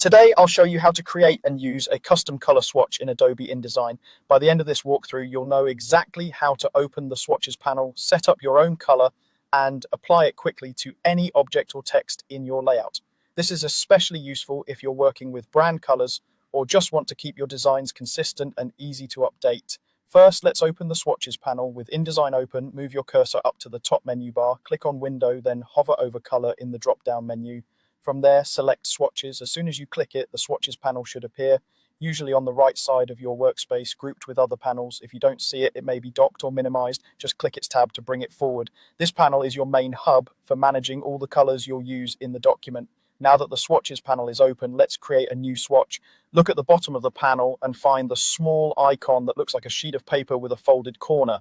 Today, I'll show you how to create and use a custom color swatch in Adobe InDesign. By the end of this walkthrough, you'll know exactly how to open the swatches panel, set up your own color, and apply it quickly to any object or text in your layout. This is especially useful if you're working with brand colors or just want to keep your designs consistent and easy to update. First, let's open the swatches panel. With InDesign open, move your cursor up to the top menu bar, click on Window, then hover over Color in the drop-down menu. From there, select Swatches. As soon as you click it, the Swatches panel should appear, usually on the right side of your workspace, grouped with other panels. If you don't see it, it may be docked or minimized. Just click its tab to bring it forward. This panel is your main hub for managing all the colors you'll use in the document. Now that the Swatches panel is open, let's create a new swatch. Look at the bottom of the panel and find the small icon that looks like a sheet of paper with a folded corner.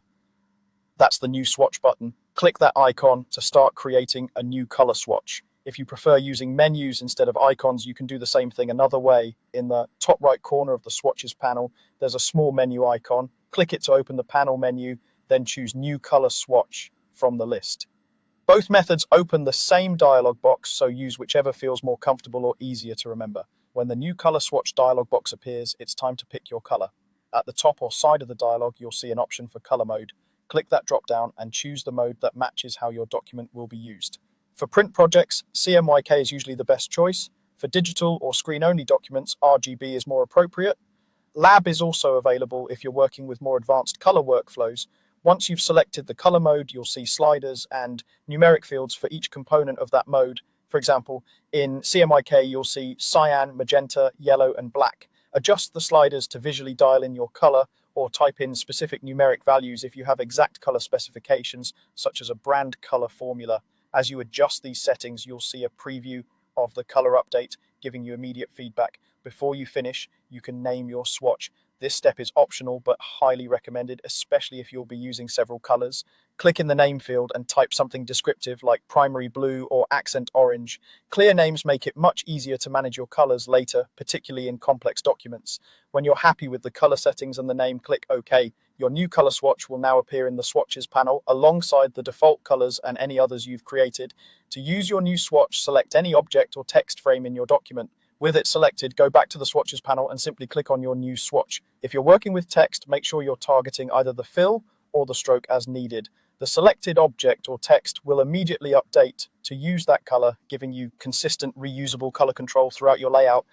That's the new swatch button. Click that icon to start creating a new color swatch. If you prefer using menus instead of icons, you can do the same thing another way. In the top right corner of the swatches panel, there's a small menu icon. Click it to open the panel menu, then choose New Color Swatch from the list. Both methods open the same dialog box, so use whichever feels more comfortable or easier to remember. When the New Color Swatch dialog box appears, it's time to pick your color. At the top or side of the dialog, you'll see an option for color mode. Click that drop down and choose the mode that matches how your document will be used. For print projects, CMYK is usually the best choice. For digital or screen-only documents, RGB is more appropriate. Lab is also available if you're working with more advanced color workflows. Once you've selected the color mode, you'll see sliders and numeric fields for each component of that mode. For example, in CMYK, you'll see cyan, magenta, yellow, and black. Adjust the sliders to visually dial in your color or type in specific numeric values if you have exact color specifications, such as a brand color formula. As you adjust these settings, you'll see a preview of the color update, giving you immediate feedback. Before you finish, you can name your swatch. This step is optional but highly recommended, especially if you'll be using several colors. Click in the name field and type something descriptive like primary blue or accent orange. Clear names make it much easier to manage your colors later, particularly in complex documents. When you're happy with the color settings and the name, click OK. Your new color swatch will now appear in the swatches panel alongside the default colors and any others you've created. To use your new swatch, select any object or text frame in your document. With it selected, go back to the swatches panel and simply click on your new swatch. If you're working with text, make sure you're targeting either the fill or the stroke as needed. The selected object or text will immediately update to use that color, giving you consistent reusable color control throughout your layout.